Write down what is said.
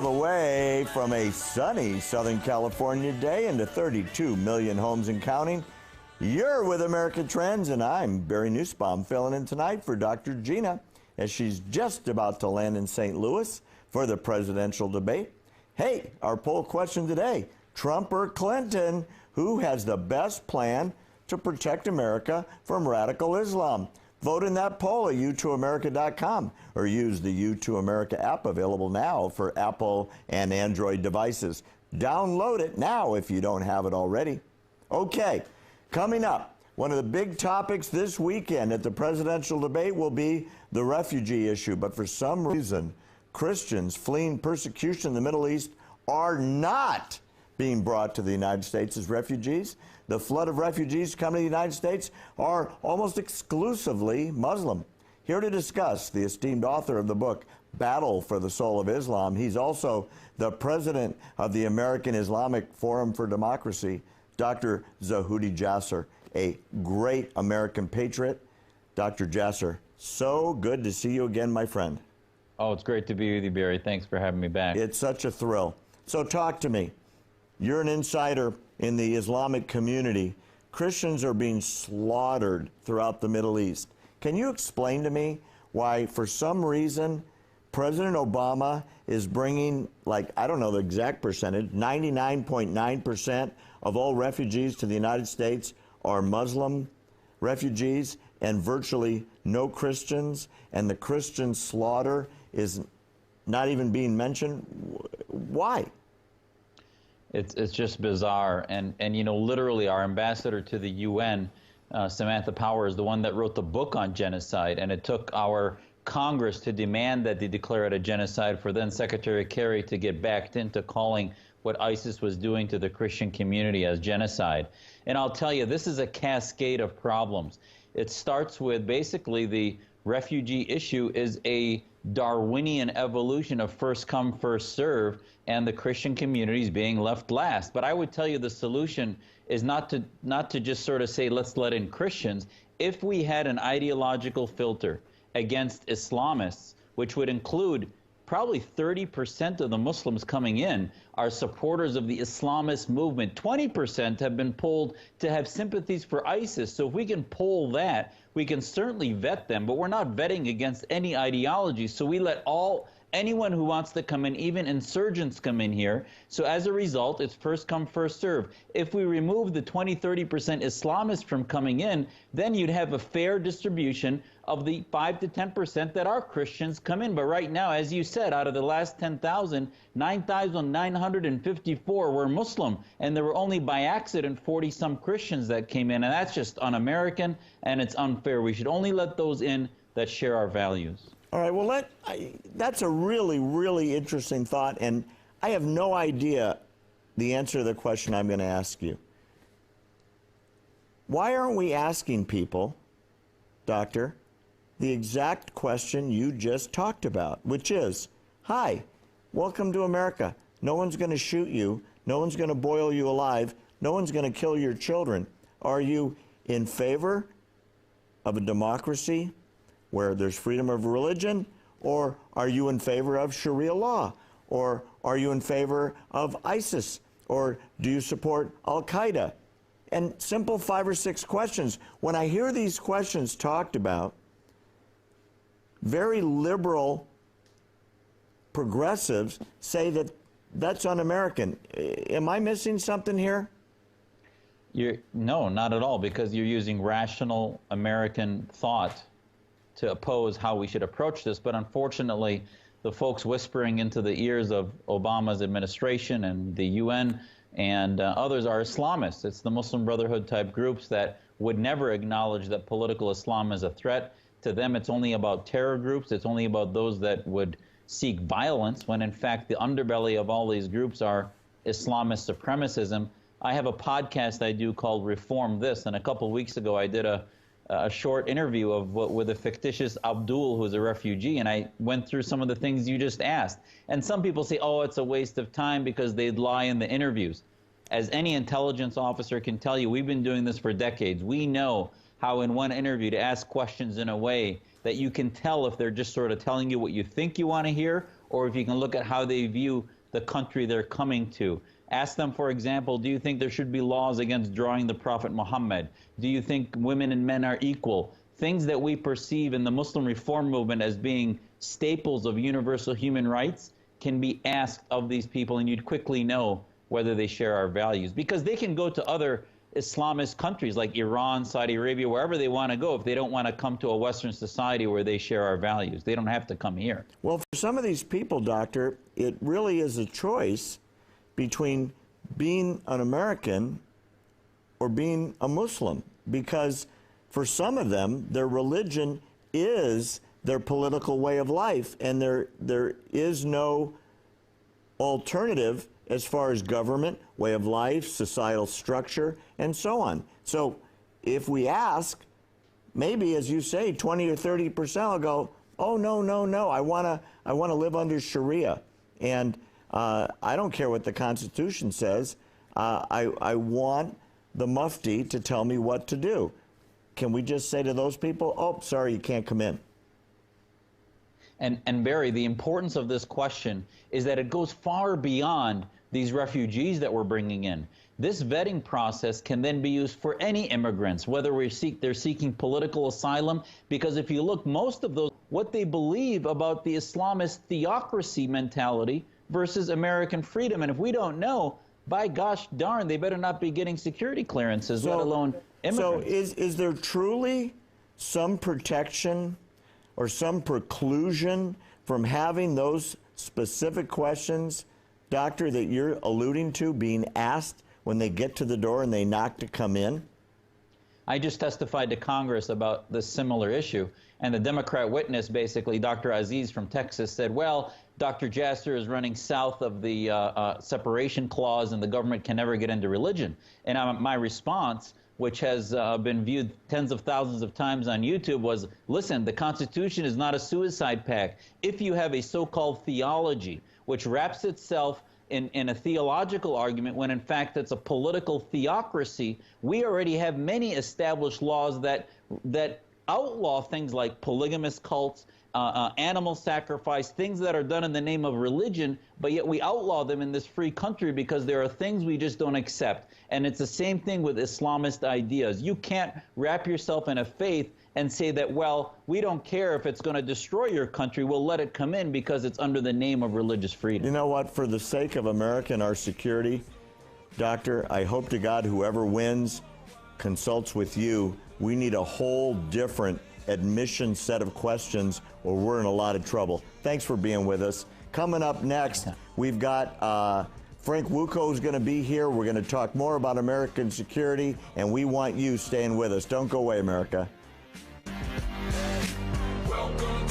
the way from a sunny Southern California day into 32 million homes and counting. You're with America Trends, and I'm Barry Nussbaum, filling in tonight for Dr. Gina as she's just about to land in St. Louis for the presidential debate. Hey, our poll question today, Trump or Clinton, who has the best plan to protect America from radical Islam? Vote in that poll at u2america.com or use the U2 America app, available now for Apple and Android devices. Download it now if you don't have it already. Okay, coming up, one of the big topics this weekend at the presidential debate will be the refugee issue. But for some reason, Christians fleeing persecution in the Middle East are not being brought to the United States as refugees. The flood of refugees coming to the United States are almost exclusively Muslim. Here to discuss, the esteemed author of the book, Battle for the Soul of Islam. He's also the president of the American Islamic Forum for Democracy, Dr. Zahoudi Jasser, a great American patriot. Dr. Jasser, so good to see you again, my friend. Oh, it's great to be with you, Barry. Thanks for having me back. It's such a thrill. So talk to me. You're an insider in the Islamic community. Christians are being slaughtered throughout the Middle East. Can you explain to me why, for some reason, President Obama is bringing, like, I don't know the exact percentage, 99.9% of all refugees to the United States are Muslim refugees and virtually no Christians, and the Christian slaughter is not even being mentioned? Why? It's just bizarre, and you know, literally our ambassador to the UN, Samantha Power, is the one that wrote the book on genocide, and it took our Congress to demand that they declare it a genocide for then Secretary Kerry to get backed into calling what ISIS was doing to the Christian community as genocide. And I'll tell you, this is a cascade of problems. It starts with basically the refugee issue is a Darwinian evolution of first come, first serve, and the Christian communities being left last. But I would tell you the solution is not to just sort of say, let's let in Christians. If we had an ideological filter against Islamists, which would include probably 30% of the Muslims coming in are supporters of the Islamist movement. 20% have been polled to have sympathies for ISIS. So if we can poll that, we can certainly vet them, but we're not vetting against any ideology. So we let anyone who wants to come in, even insurgents, come in here. So as a result, it's first come, first serve. If we remove the 20-30% Islamists from coming in, then you'd have a fair distribution of the 5 to 10% that are Christians come in. But right now, as you said, out of the last 10,000, 9,954 were Muslim, and there were only by accident 40-some Christians that came in, and that's just un-American, and it's unfair. We should only let those in that share our values. All right, well, that's a really, really interesting thought, and I have no idea the answer to the question I'm going to ask you. Why aren't we asking people, Doctor, the exact question you just talked about, which is, hi, welcome to America. No one's going to shoot you. No one's going to boil you alive. No one's going to kill your children. Are you in favor of a democracy where there's freedom of religion, or are you in favor of Sharia law, or are you in favor of ISIS, or do you support Al-Qaeda? And simple 5 or 6 questions. When I hear these questions talked about, very liberal progressives say that that's un-American. Am I missing something here? No, not at all, because you're using rational American thought to oppose how we should approach this. But unfortunately, the folks whispering into the ears of Obama's administration and the UN and others are Islamists. It's the Muslim Brotherhood type groups that would never acknowledge that political Islam is a threat. To them, it's only about terror groups. It's only about those that would seek violence, when in fact the underbelly of all these groups are Islamist supremacism. I have a podcast I do called Reform This, and a couple of weeks ago I did a short interview with a fictitious Abdul, who's a refugee, and I went through some of the things you just asked. And some people say, oh, it's a waste of time because they'd lie in the interviews. As any intelligence officer can tell you, we've been doing this for decades. We know how in one interview to ask questions in a way that you can tell if they're just sort of telling you what you think you want to hear, or if you can look at how they view the country they're coming to. Ask them, for example, do you think there should be laws against drawing the Prophet Muhammad? Do you think women and men are equal? Things that we perceive in the Muslim reform movement as being staples of universal human rights can be asked of these people, and you'd quickly know whether they share our values. Because they can go to other Islamist countries like Iran, Saudi Arabia, wherever they want to go if they don't want to come to a Western society where they share our values. They don't have to come here. Well, for some of these people, Doctor, it really is a choice between being an American or being a Muslim, because for some of them, their religion is their political way of life, and there is no alternative as far as government, way of life, societal structure, and so on. So if we ask, maybe, as you say, 20 or 30% will go, oh, no, no, no, I want to live under Sharia. And I don't care what the Constitution says. I want the Mufti to tell me what to do. Can we just say to those people, oh, sorry, you can't come in? And Barry, the importance of this question is that it goes far beyond these refugees that we're bringing in. This vetting process can then be used for any immigrants, whether they're seeking political asylum, because if you look, most of those, what they believe about the Islamist theocracy mentality versus American freedom. And if we don't know, by gosh darn, they better not be getting security clearances, let alone immigrants. So is there truly some protection or some preclusion from having those specific questions, Doctor, that you're alluding to being asked when they get to the door and they knock to come in? I just testified to Congress about this similar issue, and the Democrat witness, basically, Dr. Aziz from Texas, said, well, Dr. Jasser is running south of the separation clause and the government can never get into religion. And my response, which has been viewed tens of thousands of times on YouTube, was, listen, the Constitution is not a suicide pact. If you have a so-called theology which wraps itself in a theological argument when in fact it's a political theocracy, we already have many established laws that outlaw things like polygamous cults, animal sacrifice, things that are done in the name of religion, but yet we outlaw them in this free country because there are things we just don't accept. And it's the same thing with Islamist ideas. You can't wrap yourself in a faith and say that, well, we don't care if it's going to destroy your country, we'll let it come in because it's under the name of religious freedom. You know what? For the sake of America and our security, Doctor, I hope to God whoever wins consults with you. We need a whole different admission set of questions or we're in a lot of trouble. Thanks for being with us. Coming up next, we've got Frank Wuko is going to be here. We're going to talk more about American security, and we want you staying with us. Don't go away, America.